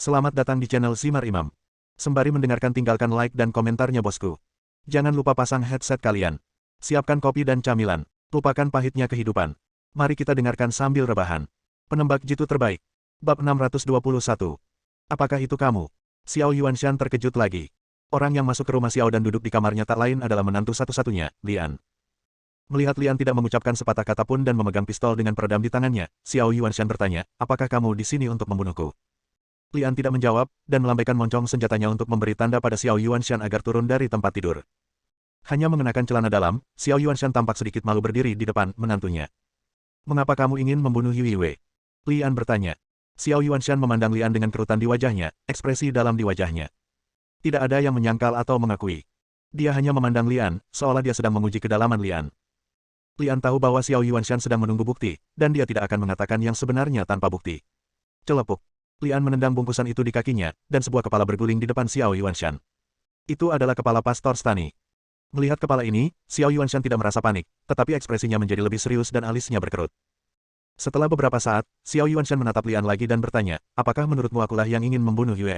Selamat datang di channel Simar Imam. Sembari mendengarkan tinggalkan like dan komentarnya bosku. Jangan lupa pasang headset kalian. Siapkan kopi dan camilan. Lupakan pahitnya kehidupan. Mari kita dengarkan sambil rebahan. Penembak jitu terbaik. Bab 621. Apakah itu kamu? Xiao Yuanshan terkejut lagi. Orang yang masuk ke rumah Xiao dan duduk di kamarnya tak lain adalah menantu satu-satunya, Lian. Melihat Lian tidak mengucapkan sepatah kata pun dan memegang pistol dengan peredam di tangannya, Xiao Yuanshan bertanya, apakah kamu di sini untuk membunuhku? Lian tidak menjawab, dan melambaikan moncong senjatanya untuk memberi tanda pada Xiao Yuanshan agar turun dari tempat tidur. Hanya mengenakan celana dalam, Xiao Yuanshan tampak sedikit malu berdiri di depan menantunya. Mengapa kamu ingin membunuh Yue Wei? Lian bertanya. Xiao Yuanshan memandang Lian dengan kerutan di wajahnya, ekspresi dalam di wajahnya. Tidak ada yang menyangkal atau mengakui. Dia hanya memandang Lian, seolah dia sedang menguji kedalaman Lian. Lian tahu bahwa Xiao Yuanshan sedang menunggu bukti, dan dia tidak akan mengatakan yang sebenarnya tanpa bukti. Celepuk. Lian menendang bungkusan itu di kakinya, dan sebuah kepala berguling di depan Xiao Yuanshan. Itu adalah kepala Pastor Stani. Melihat kepala ini, Xiao Yuanshan tidak merasa panik, tetapi ekspresinya menjadi lebih serius dan alisnya berkerut. Setelah beberapa saat, Xiao Yuanshan menatap Lian lagi dan bertanya, apakah menurutmu akulah yang ingin membunuh Yue?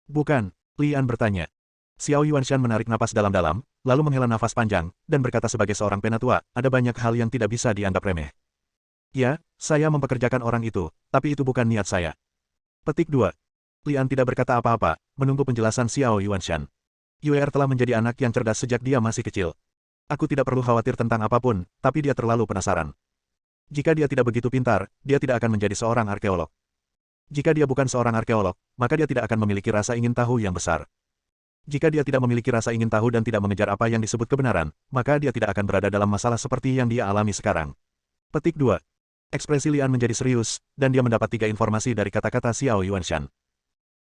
Bukan, Lian bertanya. Xiao Yuanshan menarik napas dalam-dalam, lalu menghela nafas panjang, dan berkata sebagai seorang penatua, ada banyak hal yang tidak bisa dianggap remeh. Ya, saya mempekerjakan orang itu, tapi itu bukan niat saya. Petik 2. Lian tidak berkata apa-apa, menunggu penjelasan Xiao Yuanshan. Yue telah menjadi anak yang cerdas sejak dia masih kecil. Aku tidak perlu khawatir tentang apapun, tapi dia terlalu penasaran. Jika dia tidak begitu pintar, dia tidak akan menjadi seorang arkeolog. Jika dia bukan seorang arkeolog, maka dia tidak akan memiliki rasa ingin tahu yang besar. Jika dia tidak memiliki rasa ingin tahu dan tidak mengejar apa yang disebut kebenaran, maka dia tidak akan berada dalam masalah seperti yang dia alami sekarang. Petik 2. Ekspresi Lian menjadi serius, dan dia mendapat 3 informasi dari kata-kata Xiao Yuanshan.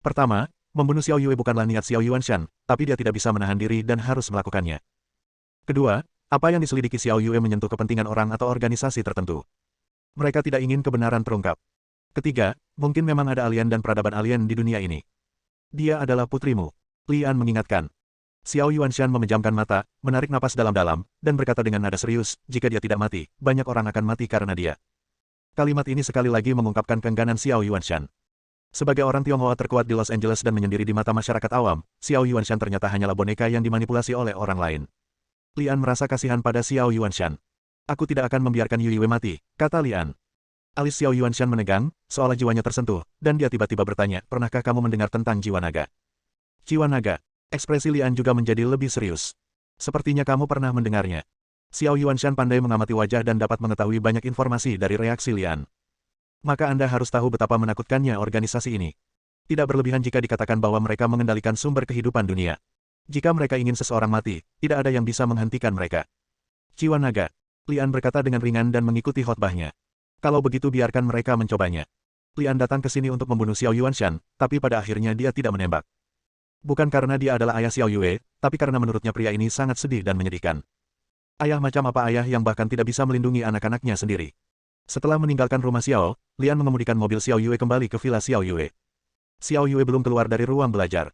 Pertama, membunuh Xiao Yue bukanlah niat Xiao Yuanshan, tapi dia tidak bisa menahan diri dan harus melakukannya. Kedua, apa yang diselidiki Xiao Yue menyentuh kepentingan orang atau organisasi tertentu. Mereka tidak ingin kebenaran terungkap. Ketiga, mungkin memang ada alien dan peradaban alien di dunia ini. Dia adalah putrimu. Lian mengingatkan. Xiao Yuanshan memejamkan mata, menarik napas dalam-dalam, dan berkata dengan nada serius, jika dia tidak mati, banyak orang akan mati karena dia. Kalimat ini sekali lagi mengungkapkan keengganan Xiao Yuanshan. Sebagai orang Tionghoa terkuat di Los Angeles dan menyendiri di mata masyarakat awam, Xiao Yuanshan ternyata hanyalah boneka yang dimanipulasi oleh orang lain. Lian merasa kasihan pada Xiao Yuanshan. Aku tidak akan membiarkan Yue mati, kata Lian. Alis Xiao Yuanshan menegang, seolah jiwanya tersentuh, dan dia tiba-tiba bertanya, pernahkah kamu mendengar tentang jiwa naga? Jiwa naga. Ekspresi Lian juga menjadi lebih serius. Sepertinya kamu pernah mendengarnya. Xiao Yuanshan pandai mengamati wajah dan dapat mengetahui banyak informasi dari reaksi Lian. Maka Anda harus tahu betapa menakutkannya organisasi ini. Tidak berlebihan jika dikatakan bahwa mereka mengendalikan sumber kehidupan dunia. Jika mereka ingin seseorang mati, tidak ada yang bisa menghentikan mereka. Jiwa naga. Lian berkata dengan ringan dan mengikuti khotbahnya. Kalau begitu biarkan mereka mencobanya. Lian datang ke sini untuk membunuh Xiao Yuanshan, tapi pada akhirnya dia tidak menembak. Bukan karena dia adalah ayah Xiao Yue, tapi karena menurutnya pria ini sangat sedih dan menyedihkan. Ayah macam apa ayah yang bahkan tidak bisa melindungi anak-anaknya sendiri. Setelah meninggalkan rumah Xiao, Lian mengemudikan mobil Xiao Yue kembali ke villa Xiao Yue. Xiao Yue belum keluar dari ruang belajar.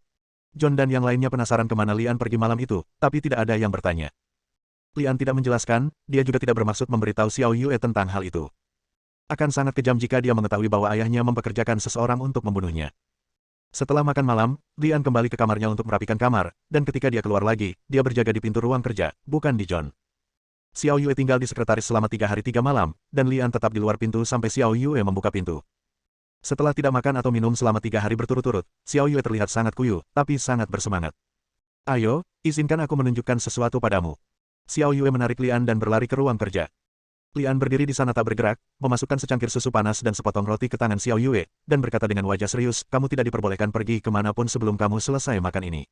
John dan yang lainnya penasaran kemana Lian pergi malam itu, tapi tidak ada yang bertanya. Lian tidak menjelaskan, dia juga tidak bermaksud memberitahu Xiao Yue tentang hal itu. Akan sangat kejam jika dia mengetahui bahwa ayahnya mempekerjakan seseorang untuk membunuhnya. Setelah makan malam, Lian kembali ke kamarnya untuk merapikan kamar, dan ketika dia keluar lagi, dia berjaga di pintu ruang kerja, bukan di John. Xiao Yue tinggal di sekretaris selama 3 hari 3 malam, dan Lian tetap di luar pintu sampai Xiao Yue membuka pintu. Setelah tidak makan atau minum selama 3 hari berturut-turut, Xiao Yue terlihat sangat kuyuh, tapi sangat bersemangat. Ayo, izinkan aku menunjukkan sesuatu padamu. Xiao Yue menarik Lian dan berlari ke ruang kerja. Lian berdiri di sana tak bergerak, memasukkan secangkir susu panas dan sepotong roti ke tangan Xiao Yue, dan berkata dengan wajah serius, kamu tidak diperbolehkan pergi kemanapun sebelum kamu selesai makan ini.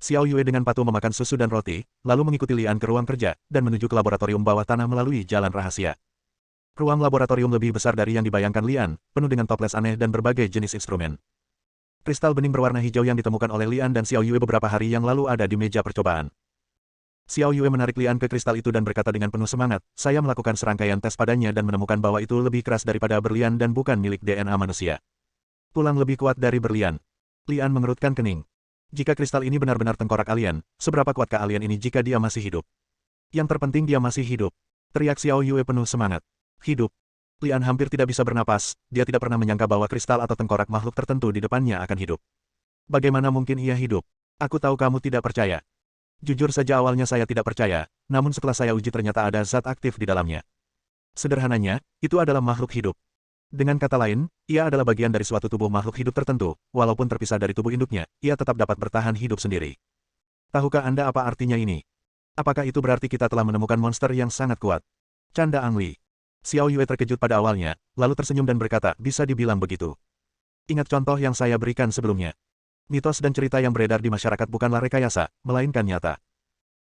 Xiao Yue dengan patuh memakan susu dan roti, lalu mengikuti Lian ke ruang kerja, dan menuju ke laboratorium bawah tanah melalui jalan rahasia. Ruang laboratorium lebih besar dari yang dibayangkan Lian, penuh dengan toples aneh dan berbagai jenis instrumen. Kristal bening berwarna hijau yang ditemukan oleh Lian dan Xiao Yue beberapa hari yang lalu ada di meja percobaan. Xiao Yue menarik Lian ke kristal itu dan berkata dengan penuh semangat, saya melakukan serangkaian tes padanya dan menemukan bahwa itu lebih keras daripada berlian dan bukan milik DNA manusia. Tulang lebih kuat dari berlian. Lian mengerutkan kening. Jika kristal ini benar-benar tengkorak alien, seberapa kuatkah alien ini jika dia masih hidup? Yang terpenting dia masih hidup. Teriak Xiao Yue penuh semangat. Hidup. Lian hampir tidak bisa bernapas, dia tidak pernah menyangka bahwa kristal atau tengkorak makhluk tertentu di depannya akan hidup. Bagaimana mungkin ia hidup? Aku tahu kamu tidak percaya. Jujur saja awalnya saya tidak percaya, namun setelah saya uji ternyata ada zat aktif di dalamnya. Sederhananya, itu adalah makhluk hidup. Dengan kata lain, ia adalah bagian dari suatu tubuh makhluk hidup tertentu, walaupun terpisah dari tubuh induknya, ia tetap dapat bertahan hidup sendiri. Tahukah Anda apa artinya ini? Apakah itu berarti kita telah menemukan monster yang sangat kuat? Canda Ang Li. Xiao Yue terkejut pada awalnya, lalu tersenyum dan berkata, bisa dibilang begitu. Ingat contoh yang saya berikan sebelumnya. Mitos dan cerita yang beredar di masyarakat bukanlah rekayasa, melainkan nyata.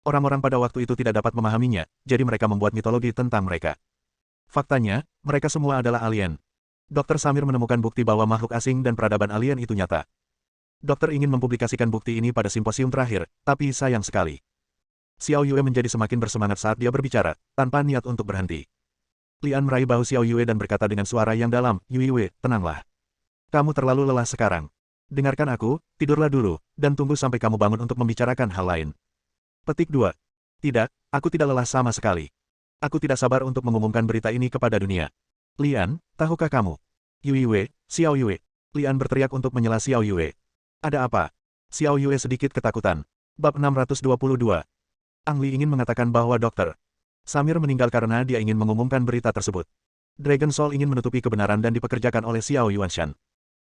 Orang-orang pada waktu itu tidak dapat memahaminya, jadi mereka membuat mitologi tentang mereka. Faktanya, mereka semua adalah alien. Dr. Samir menemukan bukti bahwa makhluk asing dan peradaban alien itu nyata. Dokter ingin mempublikasikan bukti ini pada simposium terakhir, tapi sayang sekali. Xiao Yue menjadi semakin bersemangat saat dia berbicara, tanpa niat untuk berhenti. Lian meraih bahu Xiao Yue dan berkata dengan suara yang dalam, Yue, tenanglah. Kamu terlalu lelah sekarang. Dengarkan aku, tidurlah dulu, dan tunggu sampai kamu bangun untuk membicarakan hal lain. Petik 2. Tidak, aku tidak lelah sama sekali. Aku tidak sabar untuk mengumumkan berita ini kepada dunia. Lian, tahukah kamu? Yue, Xiao Yue. Lian berteriak untuk menyela Xiao Yue. Ada apa? Xiao Yue sedikit ketakutan. Bab 622. Ang Li ingin mengatakan bahwa Dr. Samir meninggal karena dia ingin mengumumkan berita tersebut. Dragon Soul ingin menutupi kebenaran dan dipekerjakan oleh Xiao Yuanshan.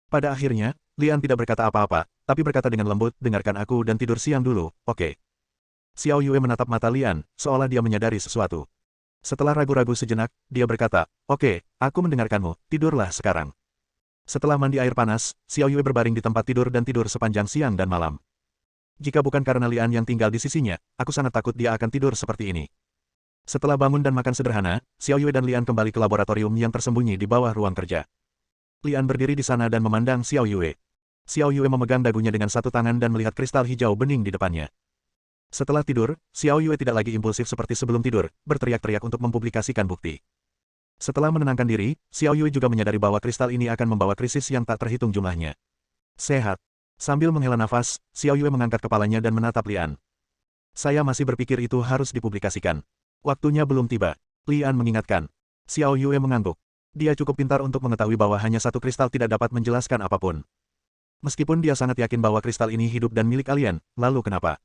Pada akhirnya, Lian tidak berkata apa-apa, tapi berkata dengan lembut, dengarkan aku dan tidur siang dulu, oke? Xiao Yue menatap mata Lian, seolah dia menyadari sesuatu. Setelah ragu-ragu sejenak, dia berkata, oke, aku mendengarkanmu, tidurlah sekarang. Setelah mandi air panas, Xiao Yue berbaring di tempat tidur dan tidur sepanjang siang dan malam. Jika bukan karena Lian yang tinggal di sisinya, aku sangat takut dia akan tidur seperti ini. Setelah bangun dan makan sederhana, Xiao Yue dan Lian kembali ke laboratorium yang tersembunyi di bawah ruang kerja. Lian berdiri di sana dan memandang Xiao Yue. Xiao Yue memegang dagunya dengan satu tangan dan melihat kristal hijau bening di depannya. Setelah tidur, Xiao Yue tidak lagi impulsif seperti sebelum tidur, berteriak-teriak untuk mempublikasikan bukti. Setelah menenangkan diri, Xiao Yue juga menyadari bahwa kristal ini akan membawa krisis yang tak terhitung jumlahnya. Sehat. Sambil menghela nafas, Xiao Yue mengangkat kepalanya dan menatap Lian. Saya masih berpikir itu harus dipublikasikan. Waktunya belum tiba. Lian mengingatkan. Xiao Yue mengangguk. Dia cukup pintar untuk mengetahui bahwa hanya satu kristal tidak dapat menjelaskan apapun. Meskipun dia sangat yakin bahwa kristal ini hidup dan milik alien, lalu kenapa?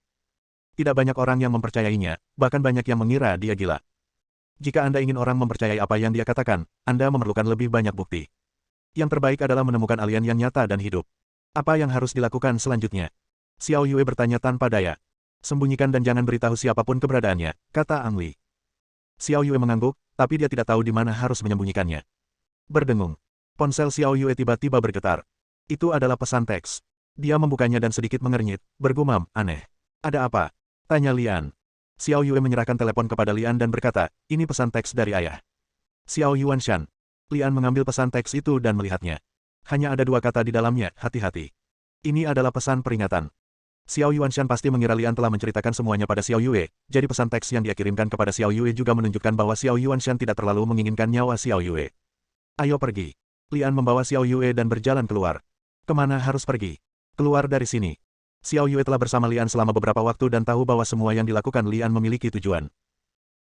Tidak banyak orang yang mempercayainya, bahkan banyak yang mengira dia gila. Jika Anda ingin orang mempercayai apa yang dia katakan, Anda memerlukan lebih banyak bukti. Yang terbaik adalah menemukan alien yang nyata dan hidup. Apa yang harus dilakukan selanjutnya? Xiao Yue bertanya tanpa daya. Sembunyikan dan jangan beritahu siapapun keberadaannya, kata Ang Li. Xiao Yue mengangguk, tapi dia tidak tahu di mana harus menyembunyikannya. Berdengung. Ponsel Xiao Yue tiba-tiba bergetar. Itu adalah pesan teks. Dia membukanya dan sedikit mengernyit, bergumam, aneh. Ada apa? Tanya Lian. Xiao Yue menyerahkan telepon kepada Lian dan berkata, ini pesan teks dari ayah. Xiao Yuanshan. Lian mengambil pesan teks itu dan melihatnya. Hanya ada dua kata di dalamnya, hati-hati. Ini adalah pesan peringatan. Xiao Yuanshan pasti mengira Lian telah menceritakan semuanya pada Xiao Yue, jadi pesan teks yang dia kirimkan kepada Xiao Yue juga menunjukkan bahwa Xiao Yuanshan tidak terlalu menginginkan nyawa Xiao Yue. Ayo pergi. Lian membawa Xiao Yue dan berjalan keluar. Kemana harus pergi? Keluar dari sini. Xiao Yue telah bersama Lian selama beberapa waktu dan tahu bahwa semua yang dilakukan Lian memiliki tujuan.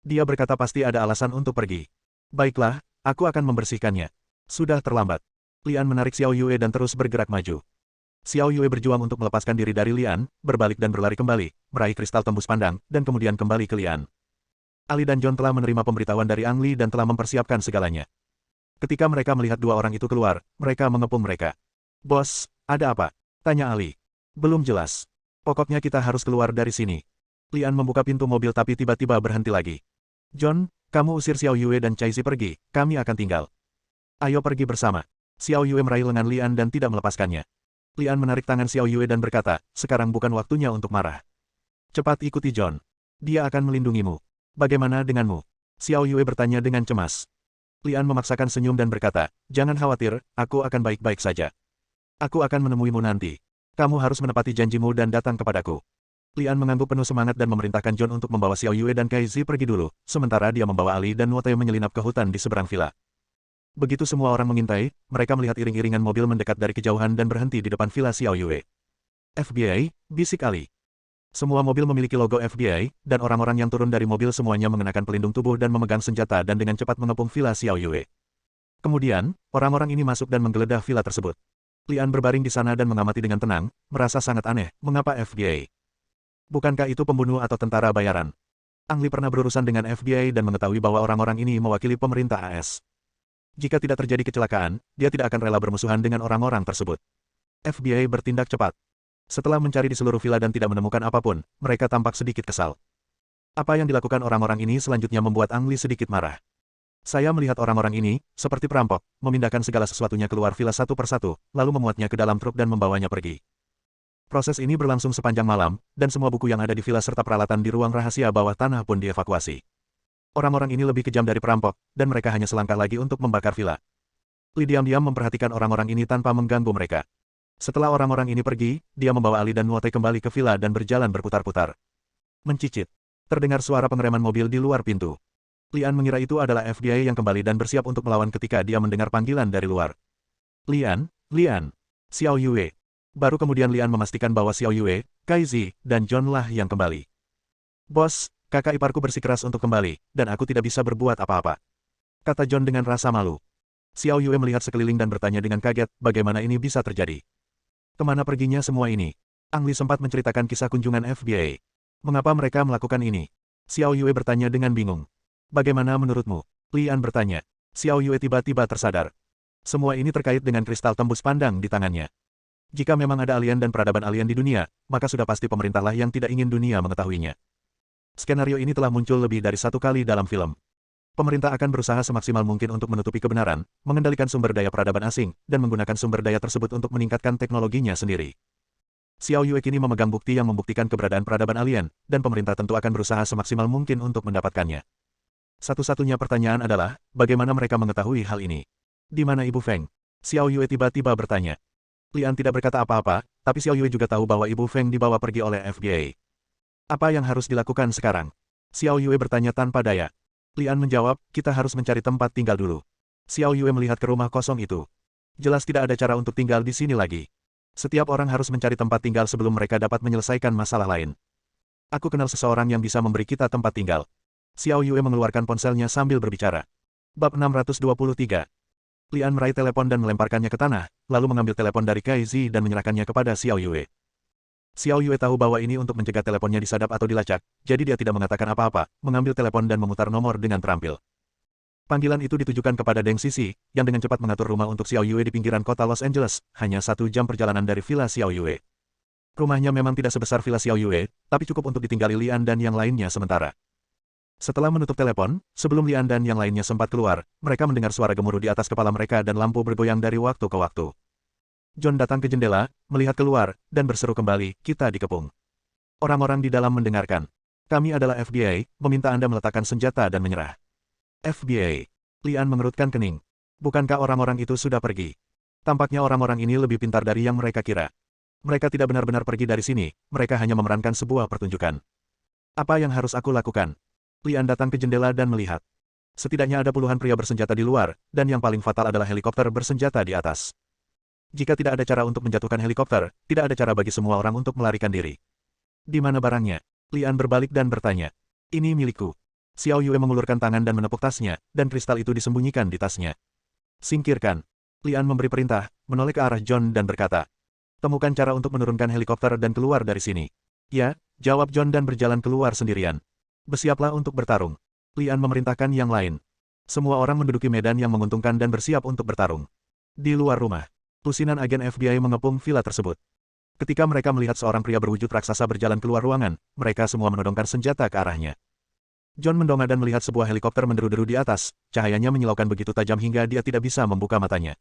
Dia berkata pasti ada alasan untuk pergi. Baiklah, aku akan membersihkannya. Sudah terlambat. Lian menarik Xiao Yue dan terus bergerak maju. Xiao Yue berjuang untuk melepaskan diri dari Lian, berbalik dan berlari kembali, meraih kristal tembus pandang, dan kemudian kembali ke Lian. Ali dan John telah menerima pemberitahuan dari Ang Li dan telah mempersiapkan segalanya. Ketika mereka melihat dua orang itu keluar, mereka mengepung mereka. Bos, ada apa? Tanya Ali. Belum jelas. Pokoknya kita harus keluar dari sini. Lian membuka pintu mobil tapi tiba-tiba berhenti lagi. John, kamu usir Xiao Yue dan Chaizi pergi, kami akan tinggal. Ayo pergi bersama. Xiao Yue meraih lengan Lian dan tidak melepaskannya. Lian menarik tangan Xiao Yue dan berkata, sekarang bukan waktunya untuk marah. Cepat ikuti John. Dia akan melindungimu. Bagaimana denganmu? Xiao Yue bertanya dengan cemas. Lian memaksakan senyum dan berkata, jangan khawatir, aku akan baik-baik saja. Aku akan menemuimu nanti. Kamu harus menepati janjimu dan datang kepadaku. Lian mengangguk penuh semangat dan memerintahkan John untuk membawa Xiao Yue dan Kaizi pergi dulu, sementara dia membawa Ali dan Nuoteo menyelinap ke hutan di seberang villa. Begitu semua orang mengintai, mereka melihat iring-iringan mobil mendekat dari kejauhan dan berhenti di depan villa Xiao Yue. FBI, bisik Ali. Semua mobil memiliki logo FBI, dan orang-orang yang turun dari mobil semuanya mengenakan pelindung tubuh dan memegang senjata dan dengan cepat mengepung villa Xiao Yue. Kemudian, orang-orang ini masuk dan menggeledah villa tersebut. Lian berbaring di sana dan mengamati dengan tenang, merasa sangat aneh, mengapa FBI? Bukankah itu pembunuh atau tentara bayaran? Ang Li pernah berurusan dengan FBI dan mengetahui bahwa orang-orang ini mewakili pemerintah AS. Jika tidak terjadi kecelakaan, dia tidak akan rela bermusuhan dengan orang-orang tersebut. FBI bertindak cepat. Setelah mencari di seluruh villa dan tidak menemukan apapun, mereka tampak sedikit kesal. Apa yang dilakukan orang-orang ini selanjutnya membuat Ang Li sedikit marah. Saya melihat orang-orang ini, seperti perampok, memindahkan segala sesuatunya keluar villa satu persatu, lalu memuatnya ke dalam truk dan membawanya pergi. Proses ini berlangsung sepanjang malam, dan semua buku yang ada di villa serta peralatan di ruang rahasia bawah tanah pun dievakuasi. Orang-orang ini lebih kejam dari perampok, dan mereka hanya selangkah lagi untuk membakar villa. Li diam-diam memperhatikan orang-orang ini tanpa mengganggu mereka. Setelah orang-orang ini pergi, dia membawa Ali dan Nuote kembali ke villa dan berjalan berputar-putar. Mencicit. Terdengar suara pengereman mobil di luar pintu. Lian mengira itu adalah FBI yang kembali dan bersiap untuk melawan ketika dia mendengar panggilan dari luar. Lian, Xiao Yue. Baru kemudian Lian memastikan bahwa Xiao Yue, Kai Zi, dan John lah yang kembali. Bos, kakak iparku bersikeras untuk kembali, dan aku tidak bisa berbuat apa-apa. Kata John dengan rasa malu. Xiao Yue melihat sekeliling dan bertanya dengan kaget, bagaimana ini bisa terjadi. Kemana perginya semua ini? Ang Li sempat menceritakan kisah kunjungan FBI. Mengapa mereka melakukan ini? Xiao Yue bertanya dengan bingung. Bagaimana menurutmu? Lian bertanya. Xiao Yue tiba-tiba tersadar. Semua ini terkait dengan kristal tembus pandang di tangannya. Jika memang ada alien dan peradaban alien di dunia, maka sudah pasti pemerintahlah yang tidak ingin dunia mengetahuinya. Skenario ini telah muncul lebih dari satu kali dalam film. Pemerintah akan berusaha semaksimal mungkin untuk menutupi kebenaran, mengendalikan sumber daya peradaban asing, dan menggunakan sumber daya tersebut untuk meningkatkan teknologinya sendiri. Xiao Yue kini memegang bukti yang membuktikan keberadaan peradaban alien, dan pemerintah tentu akan berusaha semaksimal mungkin untuk mendapatkannya. Satu-satunya pertanyaan adalah, bagaimana mereka mengetahui hal ini? Di mana Ibu Feng? Xiao Yue tiba-tiba bertanya. Lian tidak berkata apa-apa, tapi Xiao Yue juga tahu bahwa Ibu Feng dibawa pergi oleh FBI. Apa yang harus dilakukan sekarang? Xiao Yue bertanya tanpa daya. Lian menjawab, kita harus mencari tempat tinggal dulu. Xiao Yue melihat ke rumah kosong itu. Jelas tidak ada cara untuk tinggal di sini lagi. Setiap orang harus mencari tempat tinggal sebelum mereka dapat menyelesaikan masalah lain. Aku kenal seseorang yang bisa memberi kita tempat tinggal. Xiao Yue mengeluarkan ponselnya sambil berbicara. Bab 623. Lian meraih telepon dan melemparkannya ke tanah, lalu mengambil telepon dari Kai Zi dan menyerahkannya kepada Xiao Yue. Xiao Yue tahu bahwa ini untuk mencegah teleponnya disadap atau dilacak, jadi dia tidak mengatakan apa-apa, mengambil telepon dan memutar nomor dengan terampil. Panggilan itu ditujukan kepada Deng Sisi, yang dengan cepat mengatur rumah untuk Xiao Yue di pinggiran kota Los Angeles, hanya 1 jam perjalanan dari villa Xiao Yue. Rumahnya memang tidak sebesar villa Xiao Yue, tapi cukup untuk ditinggali Lian dan yang lainnya sementara. Setelah menutup telepon, sebelum Lian dan yang lainnya sempat keluar, mereka mendengar suara gemuruh di atas kepala mereka dan lampu bergoyang dari waktu ke waktu. John datang ke jendela, melihat keluar, dan berseru kembali, kita dikepung. Orang-orang di dalam mendengarkan. Kami adalah FBI, meminta Anda meletakkan senjata dan menyerah. FBI. Lian mengerutkan kening. Bukankah orang-orang itu sudah pergi? Tampaknya orang-orang ini lebih pintar dari yang mereka kira. Mereka tidak benar-benar pergi dari sini, mereka hanya memerankan sebuah pertunjukan. Apa yang harus aku lakukan? Lian datang ke jendela dan melihat. Setidaknya ada puluhan pria bersenjata di luar, dan yang paling fatal adalah helikopter bersenjata di atas. Jika tidak ada cara untuk menjatuhkan helikopter, tidak ada cara bagi semua orang untuk melarikan diri. Di mana barangnya? Lian berbalik dan bertanya. Ini milikku. Xiao Yue mengulurkan tangan dan menepuk tasnya, dan kristal itu disembunyikan di tasnya. Singkirkan. Lian memberi perintah, menoleh ke arah John dan berkata. Temukan cara untuk menurunkan helikopter dan keluar dari sini. Ya, jawab John dan berjalan keluar sendirian. Bersiaplah untuk bertarung. Lian memerintahkan yang lain. Semua orang menduduki medan yang menguntungkan dan bersiap untuk bertarung. Di luar rumah, lusinan agen FBI mengepung villa tersebut. Ketika mereka melihat seorang pria berwujud raksasa berjalan keluar ruangan, mereka semua menodongkan senjata ke arahnya. John mendongak dan melihat sebuah helikopter menderu-deru di atas, cahayanya menyilaukan begitu tajam hingga dia tidak bisa membuka matanya.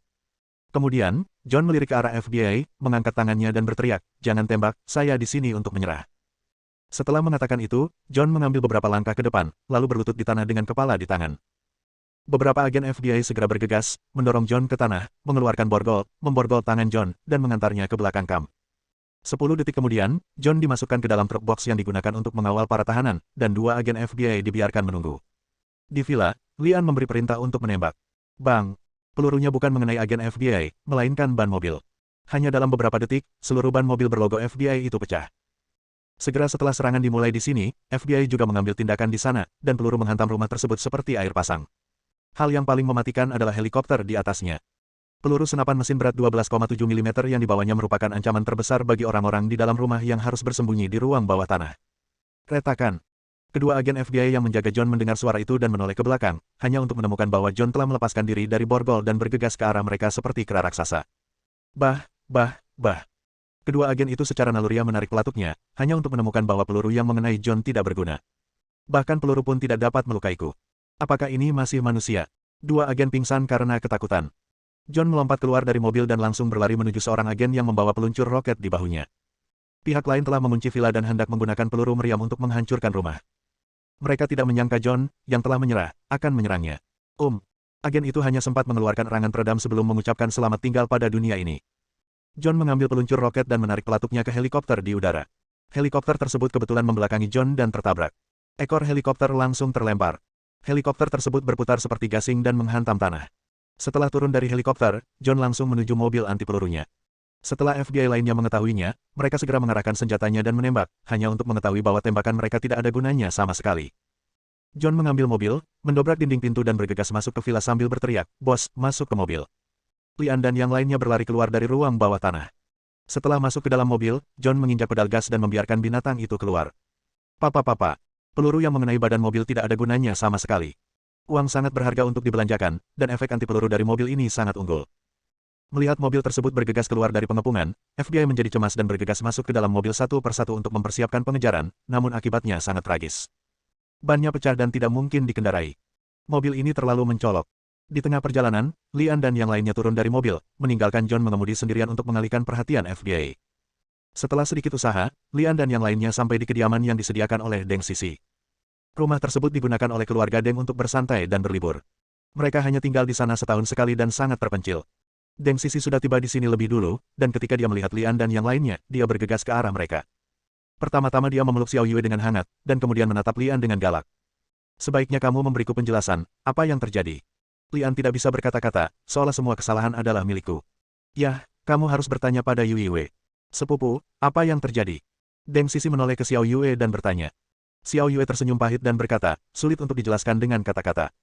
Kemudian, John melirik ke arah FBI, mengangkat tangannya dan berteriak, jangan tembak, saya di sini untuk menyerah. Setelah mengatakan itu, John mengambil beberapa langkah ke depan, lalu berlutut di tanah dengan kepala di tangan. Beberapa agen FBI segera bergegas, mendorong John ke tanah, mengeluarkan borgol, memborgol tangan John, dan mengantarnya ke belakang kamp. 10 detik kemudian, John dimasukkan ke dalam truk box yang digunakan untuk mengawal para tahanan, dan 2 agen FBI dibiarkan menunggu. Di villa, Lian memberi perintah untuk menembak. Bang! Pelurunya bukan mengenai agen FBI, melainkan ban mobil. Hanya dalam beberapa detik, seluruh ban mobil berlogo FBI itu pecah. Segera setelah serangan dimulai di sini, FBI juga mengambil tindakan di sana, dan peluru menghantam rumah tersebut seperti air pasang. Hal yang paling mematikan adalah helikopter di atasnya. Peluru senapan mesin berat 12,7 mm yang dibawanya merupakan ancaman terbesar bagi orang-orang di dalam rumah yang harus bersembunyi di ruang bawah tanah. Retakan. Kedua agen FBI yang menjaga John mendengar suara itu dan menoleh ke belakang, hanya untuk menemukan bahwa John telah melepaskan diri dari borgol dan bergegas ke arah mereka seperti kera raksasa. Bah. Kedua agen itu secara naluriah menarik pelatuknya, hanya untuk menemukan bahwa peluru yang mengenai John tidak berguna. Bahkan peluru pun tidak dapat melukaiku. Apakah ini masih manusia? Dua agen pingsan karena ketakutan. John melompat keluar dari mobil dan langsung berlari menuju seorang agen yang membawa peluncur roket di bahunya. Pihak lain telah mengunci villa dan hendak menggunakan peluru meriam untuk menghancurkan rumah. Mereka tidak menyangka John, yang telah menyerah, akan menyerangnya. Agen itu hanya sempat mengeluarkan erangan peredam sebelum mengucapkan selamat tinggal pada dunia ini. John mengambil peluncur roket dan menarik pelatuknya ke helikopter di udara. Helikopter tersebut kebetulan membelakangi John dan tertabrak. Ekor helikopter langsung terlempar. Helikopter tersebut berputar seperti gasing dan menghantam tanah. Setelah turun dari helikopter, John langsung menuju mobil anti pelurunya. Setelah FBI lainnya mengetahuinya, mereka segera mengarahkan senjatanya dan menembak, hanya untuk mengetahui bahwa tembakan mereka tidak ada gunanya sama sekali. John mengambil mobil, mendobrak dinding pintu dan bergegas masuk ke villa sambil berteriak, "Bos, masuk ke mobil." Lian dan yang lainnya berlari keluar dari ruang bawah tanah. Setelah masuk ke dalam mobil, John menginjak pedal gas dan membiarkan binatang itu keluar. Papa, peluru yang mengenai badan mobil tidak ada gunanya sama sekali. Uang sangat berharga untuk dibelanjakan, dan efek anti peluru dari mobil ini sangat unggul. Melihat mobil tersebut bergegas keluar dari pengepungan, FBI menjadi cemas dan bergegas masuk ke dalam mobil satu persatu untuk mempersiapkan pengejaran, namun akibatnya sangat tragis. Bannya pecah dan tidak mungkin dikendarai. Mobil ini terlalu mencolok. Di tengah perjalanan, Lian dan yang lainnya turun dari mobil, meninggalkan John mengemudi sendirian untuk mengalihkan perhatian FBI. Setelah sedikit usaha, Lian dan yang lainnya sampai di kediaman yang disediakan oleh Deng Sisi. Rumah tersebut digunakan oleh keluarga Deng untuk bersantai dan berlibur. Mereka hanya tinggal di sana setahun sekali dan sangat terpencil. Deng Sisi sudah tiba di sini lebih dulu, dan ketika dia melihat Lian dan yang lainnya, dia bergegas ke arah mereka. Pertama-tama dia memeluk Xiao Yue dengan hangat, dan kemudian menatap Lian dengan galak. "Sebaiknya kamu memberiku penjelasan, apa yang terjadi?" Lian tidak bisa berkata-kata, seolah semua kesalahan adalah milikku. "Yah, kamu harus bertanya pada Yue. Sepupu, apa yang terjadi?" Deng Sisi menoleh ke Xiao Yue dan bertanya. Xiao Yue tersenyum pahit dan berkata, "Sulit untuk dijelaskan dengan kata-kata.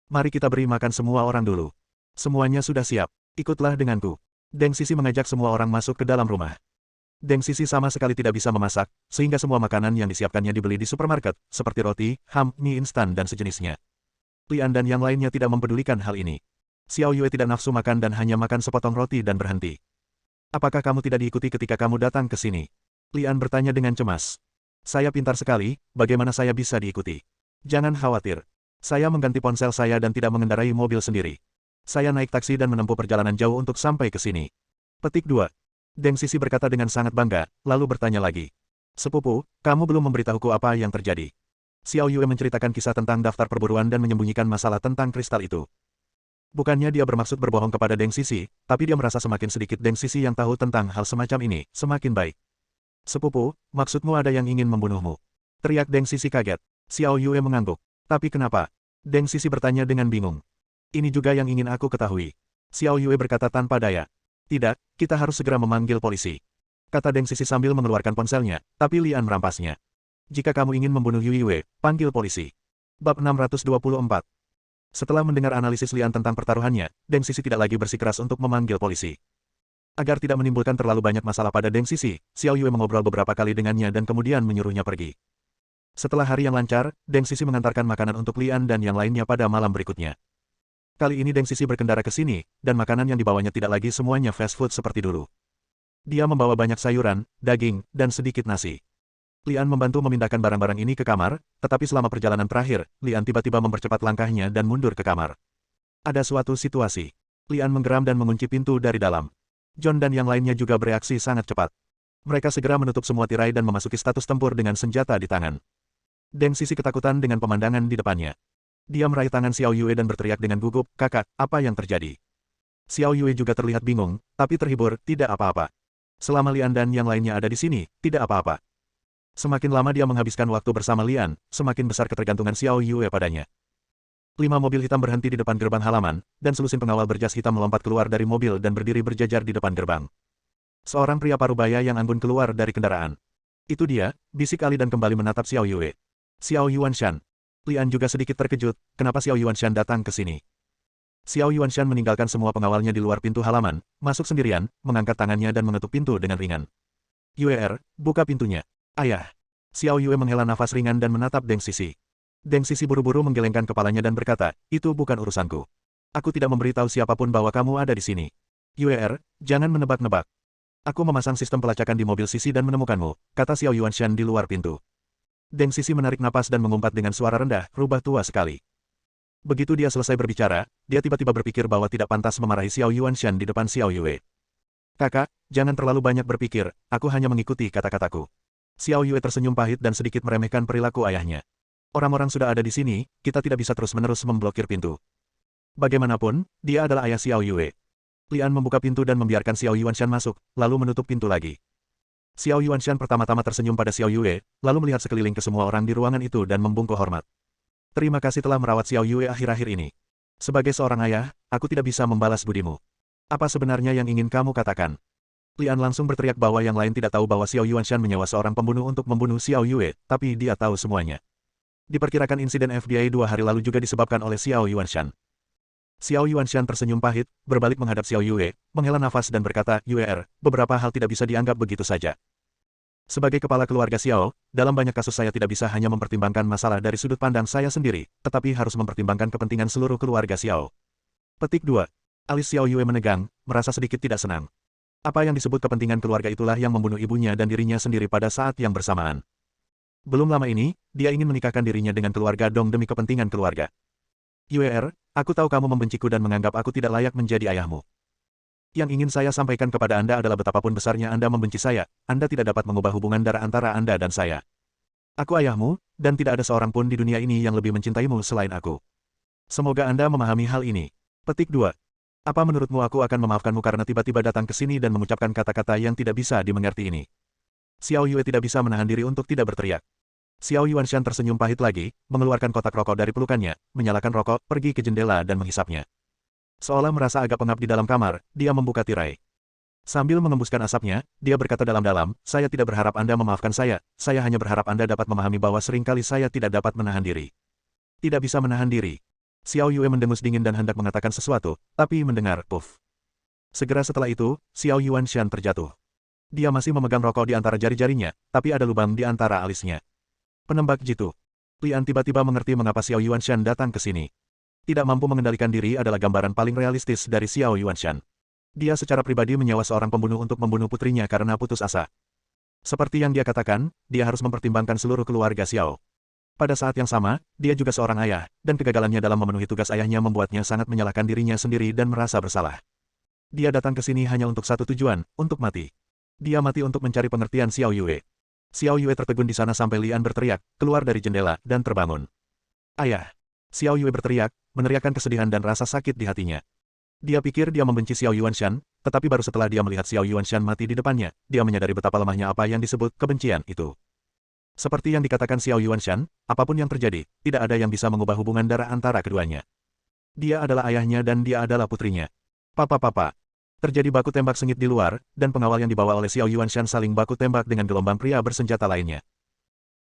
Mari kita beri makan semua orang dulu. Semuanya sudah siap, ikutlah denganku." Deng Sisi mengajak semua orang masuk ke dalam rumah. Deng Sisi sama sekali tidak bisa memasak, sehingga semua makanan yang disiapkannya dibeli di supermarket, seperti roti, ham, mie instan dan sejenisnya. Lian dan yang lainnya tidak mempedulikan hal ini. Xiao Yue tidak nafsu makan dan hanya makan sepotong roti dan berhenti. "Apakah kamu tidak diikuti ketika kamu datang ke sini?" Lian bertanya dengan cemas. "Saya pintar sekali, bagaimana saya bisa diikuti? Jangan khawatir. Saya mengganti ponsel saya dan tidak mengendarai mobil sendiri. Saya naik taksi dan menempuh perjalanan jauh untuk sampai ke sini." Petik 2. Deng Sisi berkata dengan sangat bangga, lalu bertanya lagi. "Sepupu, kamu belum memberitahuku apa yang terjadi." Xiao Yue menceritakan kisah tentang daftar perburuan dan menyembunyikan masalah tentang kristal itu. Bukannya dia bermaksud berbohong kepada Deng Sisi, tapi dia merasa semakin sedikit Deng Sisi yang tahu tentang hal semacam ini, semakin baik. "Sepupu, maksudmu ada yang ingin membunuhmu?" teriak Deng Sisi kaget. Xiao Yue mengangguk. "Tapi kenapa?" Deng Sisi bertanya dengan bingung. "Ini juga yang ingin aku ketahui." Xiao Yue berkata tanpa daya. "Tidak, kita harus segera memanggil polisi," kata Deng Sisi sambil mengeluarkan ponselnya, tapi Lian merampasnya. "Jika kamu ingin membunuh Yue, panggil polisi." Bab 624. Setelah mendengar analisis Lian tentang pertaruhannya, Deng Sisi tidak lagi bersikeras untuk memanggil polisi. Agar tidak menimbulkan terlalu banyak masalah pada Deng Sisi, Xiao Yue mengobrol beberapa kali dengannya dan kemudian menyuruhnya pergi. Setelah hari yang lancar, Deng Sisi mengantarkan makanan untuk Lian dan yang lainnya pada malam berikutnya. Kali ini Deng Sisi berkendara ke sini, dan makanan yang dibawanya tidak lagi semuanya fast food seperti dulu. Dia membawa banyak sayuran, daging, dan sedikit nasi. Lian membantu memindahkan barang-barang ini ke kamar, tetapi selama perjalanan terakhir, Lian tiba-tiba mempercepat langkahnya dan mundur ke kamar. Ada suatu situasi. Lian menggeram dan mengunci pintu dari dalam. John dan yang lainnya juga bereaksi sangat cepat. Mereka segera menutup semua tirai dan memasuki status tempur dengan senjata di tangan. Deng Sisi ketakutan dengan pemandangan di depannya. Dia meraih tangan Xiao Yue dan berteriak dengan gugup, "Kakak, apa yang terjadi?" Xiao Yue juga terlihat bingung, tapi terhibur, "Tidak apa-apa. Selama Lian dan yang lainnya ada di sini, tidak apa-apa." Semakin lama dia menghabiskan waktu bersama Lian, semakin besar ketergantungan Xiao Yue padanya. 5 mobil hitam berhenti di depan gerbang halaman, dan selusin pengawal berjas hitam melompat keluar dari mobil dan berdiri berjajar di depan gerbang. Seorang pria parubaya yang anggun keluar dari kendaraan. "Itu dia," bisik Ali dan kembali menatap Xiao Yue. "Xiao Yuanshan." Lian juga sedikit terkejut, kenapa Xiao Yuanshan datang ke sini. Xiao Yuanshan meninggalkan semua pengawalnya di luar pintu halaman, masuk sendirian, mengangkat tangannya dan mengetuk pintu dengan ringan. Yue, buka pintunya. Ayah. Xiao Yue menghela nafas ringan dan menatap Deng Sisi. Deng Sisi buru-buru menggelengkan kepalanya dan berkata, itu bukan urusanku. Aku tidak memberitahu siapapun bahwa kamu ada di sini. Yue, jangan menebak-nebak. Aku memasang sistem pelacakan di mobil Sisi dan menemukanmu, kata Xiao Yuanshan di luar pintu. Deng Sisi menarik napas dan mengumpat dengan suara rendah, rubah tua sekali. Begitu dia selesai berbicara, dia tiba-tiba berpikir bahwa tidak pantas memarahi Xiao Yuanshan di depan Xiao Yue. Kakak, jangan terlalu banyak berpikir, aku hanya mengikuti kata-kataku. Xiao Yue tersenyum pahit dan sedikit meremehkan perilaku ayahnya. Orang-orang sudah ada di sini, kita tidak bisa terus-menerus memblokir pintu. Bagaimanapun, dia adalah ayah Xiao Yue. Lian membuka pintu dan membiarkan Xiao Yuanshan masuk, lalu menutup pintu lagi. Xiao Yuanshan pertama-tama tersenyum pada Xiao Yue, lalu melihat sekeliling ke semua orang di ruangan itu dan membungkuk hormat. Terima kasih telah merawat Xiao Yue akhir-akhir ini. Sebagai seorang ayah, aku tidak bisa membalas budimu. Apa sebenarnya yang ingin kamu katakan? Lian langsung berteriak bahwa yang lain tidak tahu bahwa Xiao Yuanshan menyewa seorang pembunuh untuk membunuh Xiao Yue, tapi dia tahu semuanya. Diperkirakan insiden FBI 2 hari lalu juga disebabkan oleh Xiao Yuanshan. Xiao Yuanshan tersenyum pahit, berbalik menghadap Xiao Yue, menghela nafas dan berkata, Yue, beberapa hal tidak bisa dianggap begitu saja. Sebagai kepala keluarga Xiao, dalam banyak kasus saya tidak bisa hanya mempertimbangkan masalah dari sudut pandang saya sendiri, tetapi harus mempertimbangkan kepentingan seluruh keluarga Xiao. Petik 2. Alis Xiao Yue menegang, merasa sedikit tidak senang. Apa yang disebut kepentingan keluarga itulah yang membunuh ibunya dan dirinya sendiri pada saat yang bersamaan. Belum lama ini, dia ingin menikahkan dirinya dengan keluarga Dong demi kepentingan keluarga. Yue, aku tahu kamu membenciku dan menganggap aku tidak layak menjadi ayahmu. Yang ingin saya sampaikan kepada Anda adalah betapapun besarnya Anda membenci saya, Anda tidak dapat mengubah hubungan darah antara Anda dan saya. Aku ayahmu, dan tidak ada seorang pun di dunia ini yang lebih mencintaimu selain aku. Semoga Anda memahami hal ini. Petik 2. Apa menurutmu aku akan memaafkanmu karena tiba-tiba datang ke sini dan mengucapkan kata-kata yang tidak bisa dimengerti ini? Xiao Yue tidak bisa menahan diri untuk tidak berteriak. Xiao Yuanshan tersenyum pahit lagi, mengeluarkan kotak rokok dari pelukannya, menyalakan rokok, pergi ke jendela dan menghisapnya. Seolah merasa agak pengap di dalam kamar, dia membuka tirai. Sambil mengembuskan asapnya, dia berkata dalam-dalam, saya tidak berharap Anda memaafkan saya hanya berharap Anda dapat memahami bahwa seringkali saya tidak dapat menahan diri. Tidak bisa menahan diri. Xiao Yue mendengus dingin dan hendak mengatakan sesuatu, tapi mendengar puff. Segera setelah itu, Xiao Yuanshan terjatuh. Dia masih memegang rokok di antara jari-jarinya, tapi ada lubang di antara alisnya. Penembak jitu. Lian tiba-tiba mengerti mengapa Xiao Yuanshan datang ke sini. Tidak mampu mengendalikan diri adalah gambaran paling realistis dari Xiao Yuanshan. Dia secara pribadi menyewa seorang pembunuh untuk membunuh putrinya karena putus asa. Seperti yang dia katakan, dia harus mempertimbangkan seluruh keluarga Xiao. Pada saat yang sama, dia juga seorang ayah, dan kegagalannya dalam memenuhi tugas ayahnya membuatnya sangat menyalahkan dirinya sendiri dan merasa bersalah. Dia datang ke sini hanya untuk satu tujuan, untuk mati. Dia mati untuk mencari pengertian Xiao Yue. Xiao Yue tertegun di sana sampai Lian berteriak, keluar dari jendela, dan terbangun. Ayah! Xiao Yue berteriak, meneriakkan kesedihan dan rasa sakit di hatinya. Dia pikir dia membenci Xiao Yuanshan, tetapi baru setelah dia melihat Xiao Yuanshan mati di depannya, dia menyadari betapa lemahnya apa yang disebut kebencian itu. Seperti yang dikatakan Xiao Yuanshan, apapun yang terjadi, tidak ada yang bisa mengubah hubungan darah antara keduanya. Dia adalah ayahnya dan dia adalah putrinya. Papa. Terjadi baku tembak sengit di luar, dan pengawal yang dibawa oleh Xiao Yuanshan saling baku tembak dengan gelombang pria bersenjata lainnya.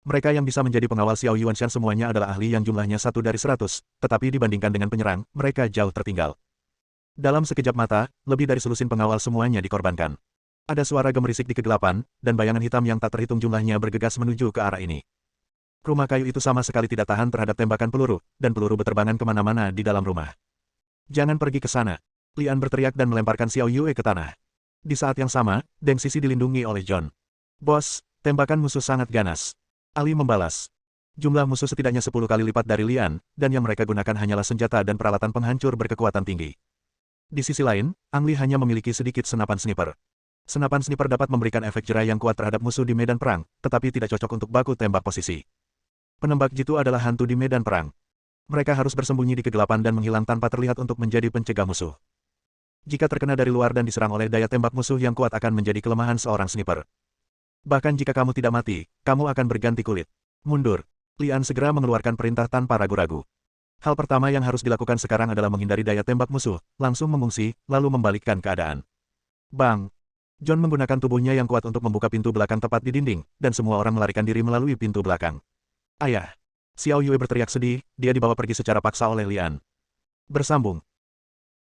Mereka yang bisa menjadi pengawal Xiao Yuanshan semuanya adalah ahli yang jumlahnya 1 dari 100, tetapi dibandingkan dengan penyerang, mereka jauh tertinggal. Dalam sekejap mata, lebih dari selusin pengawal semuanya dikorbankan. Ada suara gemerisik di kegelapan, dan bayangan hitam yang tak terhitung jumlahnya bergegas menuju ke arah ini. Rumah kayu itu sama sekali tidak tahan terhadap tembakan peluru, dan peluru berterbangan kemana-mana di dalam rumah. Jangan pergi ke sana. Lian berteriak dan melemparkan Xiao Yue ke tanah. Di saat yang sama, Deng Sisi dilindungi oleh John. Bos, tembakan musuh sangat ganas. Ali membalas. Jumlah musuh setidaknya 10 kali lipat dari Lian, dan yang mereka gunakan hanyalah senjata dan peralatan penghancur berkekuatan tinggi. Di sisi lain, Ang Li hanya memiliki sedikit senapan sniper. Senapan sniper dapat memberikan efek jerai yang kuat terhadap musuh di medan perang, tetapi tidak cocok untuk baku tembak posisi. Penembak jitu adalah hantu di medan perang. Mereka harus bersembunyi di kegelapan dan menghilang tanpa terlihat untuk menjadi pencegah musuh. Jika terkena dari luar dan diserang oleh daya tembak musuh yang kuat akan menjadi kelemahan seorang sniper. Bahkan jika kamu tidak mati, kamu akan berganti kulit. Mundur. Lian segera mengeluarkan perintah tanpa ragu-ragu. Hal pertama yang harus dilakukan sekarang adalah menghindari daya tembak musuh, langsung mengungsi, lalu membalikkan keadaan. Bang! John menggunakan tubuhnya yang kuat untuk membuka pintu belakang tepat di dinding, dan semua orang melarikan diri melalui pintu belakang. Ayah! Xiao Yue berteriak sedih, dia dibawa pergi secara paksa oleh Lian. Bersambung.